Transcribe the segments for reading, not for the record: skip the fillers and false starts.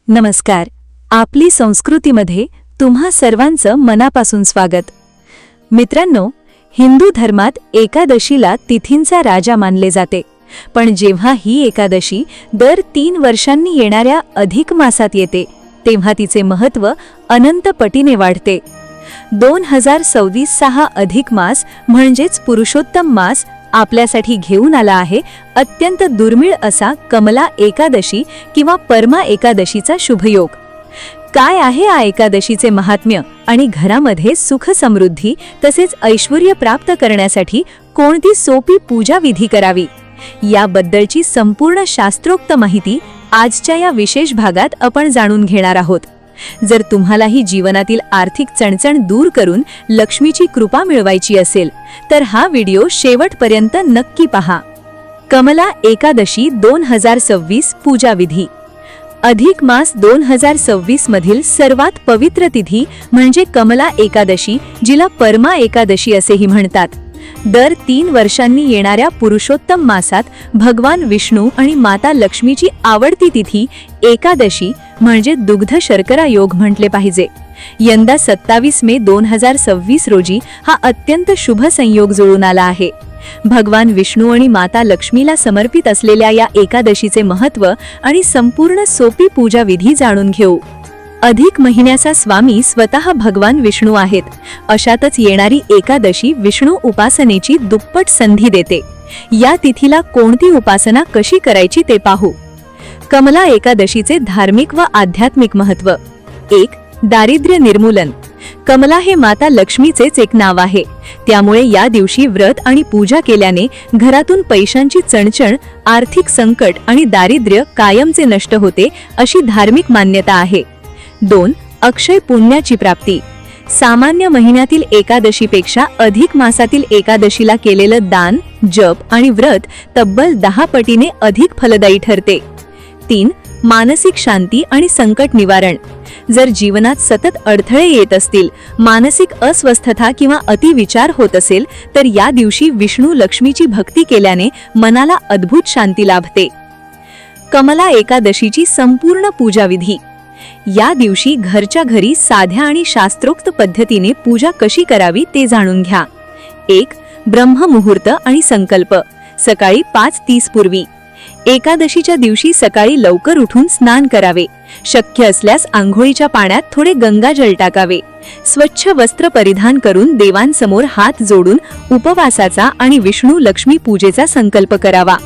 नमस्कार. आपली संस्कृतीमध्ये तुम्हा सर्वांचं मनापासून स्वागत. मित्रांनो, हिंदू धर्मात एकादशीला तिथींचा राजा मानले जाते. पण जेव्हा ही एकादशी दर 3 वर्षांनी येणाऱ्या अधिक मासात येते, तेव्हा तिचे महत्त्व अनंत पटीने वाढते. 2026 हा अधिक मास म्हणजेच पुरुषोत्तम मास आपल्यासाठी घेऊन आला आहे अत्यंत दुर्मिळ असा कमला एकादशी किंवा परमा एकादशीचा शुभयोग. काय आहे या एकादशीचे महात्म्य आणि घरामध्ये सुख समृद्धी तसेच ऐश्वर्य प्राप्त करण्यासाठी कोणती सोपी पूजा विधी करावी, याबद्दलची संपूर्ण शास्त्रोक्त माहिती आजच्या या विशेष भागात आपण जाणून घेणार आहोत. जर तुम्हालाही जीवनातील आर्थिक चणचण दूर करून लक्ष्मीची कृपा मिळवायची असेल तर हा व्हिडिओ शेवटपर्यंत नक्की पहा. कमला एकादशी 2026 पूजा विधी. अधिक मास 2026 मधील सर्वात पवित्र तिथी म्हणजे कमला एकादशी, जिला परमा एकादशी असेही म्हणतात. दर 3 वर्षांनी येणाऱ्या पुरुषोत्तम मासात भगवान विष्णू आणि माता लक्ष्मीची आवडती तिथी एकादशी म्हणजे दुग्ध शर्करा योग म्हटले पाहिजे. यंदा 27 मे 2026 रोजी हा अत्यंत शुभ संयोग जुळून आला आहे. भगवान विष्णू आणि माता लक्ष्मीला समर्पित असलेल्या या एकादशीचे महत्त्व आणि संपूर्ण सोपी पूजा विधी जाणून घेऊ. अधिक महिन्याचा स्वामी स्वतः भगवान विष्णू आहेत. अशातच येणारी एकादशी विष्णू उपासनेची दुप्पट संधी देते. या तिथीला कोणती उपासना कशी करायची ते पाहू. कमला एकादशीचे धार्मिक व आध्यात्मिक महत्त्व. 1. दारिद्र्य निर्मूलन. कमला हे माता लक्ष्मीचेच एक नाव आहे. त्यामुळे या दिवशी व्रत आणि पूजा केल्याने घरातून पैशांची चणचण, आर्थिक संकट आणि दारिद्र्य कायमचे नष्ट होते अशी धार्मिक मान्यता आहे. 2. अक्षय पुण्याची प्राप्ती. सामान्य महिन्यातील एकादशीपेक्षा अधिक मासातील एकादशीला केलेलं दान, जप आणि व्रत तब्बल 10 पटीने अधिक फलदायी ठरते. 3. मानसिक शांती आणि संकट निवारण. जर जीवनात सतत अडथळे येत असतील, मानसिक अस्वस्थता किंवा अतिविचार होत असेल तर या दिवशी विष्णू लक्ष्मीची भक्ती केल्याने मनाला अद्भुत शांती लाभते. कमला एकादशीची संपूर्ण पूजा विधी. या दिवशी घरच्या घरी साध्या आणि शास्त्रोक्त पद्धतीने पूजा कशी करावी ते जाणून घ्या. 1. ब्रह्ममुहूर्त आणि संकल्प. सकाळी 5:30 पूर्वी. एकादशीच्या दिवशी सकाळी लवकर उठून स्नान करावे. शक्य असल्यास आंघोळीच्या पाण्यात थोडे गंगाजल टाकावे. स्वच्छ वस्त्र परिधान करून देवांसमोर हात जोडून उपवासाचा आणि विष्णू लक्ष्मी पूजेचा संकल्प करावा.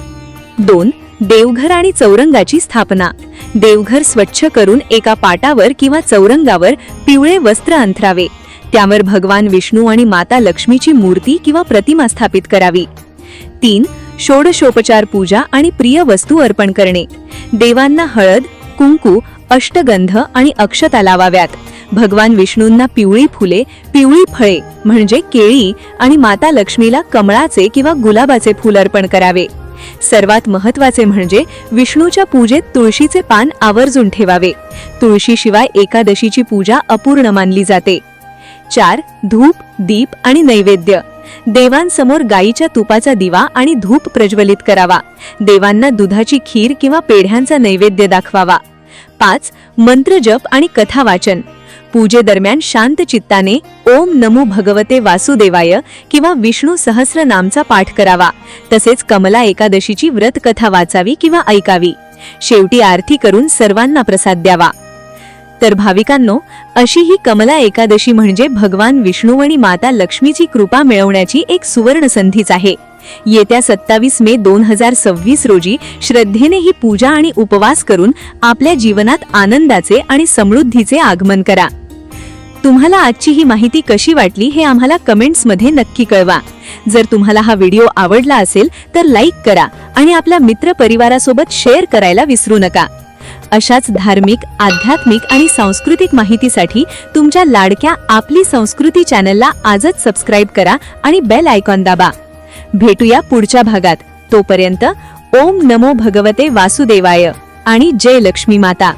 2. देवघर आणि चौरंगाची स्थापना. देवघर स्वच्छ करून एका पाटावर किंवा चौरंगावर पिवळे वस्त्र अंथरावे. त्यावर भगवान विष्णू आणि माता लक्ष्मीची मूर्ती किंवा प्रतिमा स्थापित करावी. 3. षोडशोपचार पूजा आणि प्रिय वस्तू अर्पण करणे. देवांना हळद, कुंकू, अष्टगंध आणि अक्षता लावाव्यात. भगवान विष्णूंना पिवळी फुले, पिवळी फळे म्हणजे केळी आणि माता लक्ष्मीला कमळाचे किंवा गुलाबाचे फूल अर्पण करावे. सर्वात महत्त्वाचे म्हणजे विष्णूच्या पूजेत तुळशीचे पान आवर्जून ठेवावे. तुळशीशिवाय एकादशीची पूजा अपूर्ण मानली जाते. 4. धूप, दीप आणि नैवेद्य. देवांसमोर गाईच्या तुपाचा दिवा आणि धूप प्रज्वलित करावा. देवांना दुधाची खीर किंवा पेढ्यांचा नैवेद्य दाखवावा. 5. मंत्र जप आणि कथा वाचन. पूजेदरम्यान शांत चित्ताने ओम नमो भगवते वासुदेवाय किंवा विष्णू सहस्रनामचा पाठ करावा. तसेच कमला एकादशीची व्रत कथा वाचावी किंवा ऐकावी. शेवटी आरती करून सर्वांना प्रसाद द्यावा. तर भाविकांनो, अशी ही कमला एकादशी म्हणजे भगवान विष्णू आणि माता लक्ष्मीची कृपा मिळवण्याची एक सुवर्ण संधीच आहे. येत्या 27 मे 2026 रोजी श्रद्धेने ही पूजा आणि उपवास करून आपल्या जीवनात आनंदाचे आणि समृद्धीचे आगमन करा. तुम्हाला आजची ही माहिती कशी वाटली हे आम्हाला कमेंट्समध्ये नक्की कळवा. जर तुम्हाला हा व्हिडिओ आवडला असेल तर लाईक करा आणि आपल्या मित्र परिवारासोबत शेअर करायला विसरू नका. अशाच धार्मिक, आध्यात्मिक आणि सांस्कृतिक माहितीसाठी तुमच्या लाडक्या आपली संस्कृती चॅनलला आजच सबस्क्राईब करा आणि बेल आयकॉन दाबा. भेटूया पुढच्या भागात. तोपर्यंत ओम नमो भगवते वासुदेवाय आणि जय लक्ष्मी माता.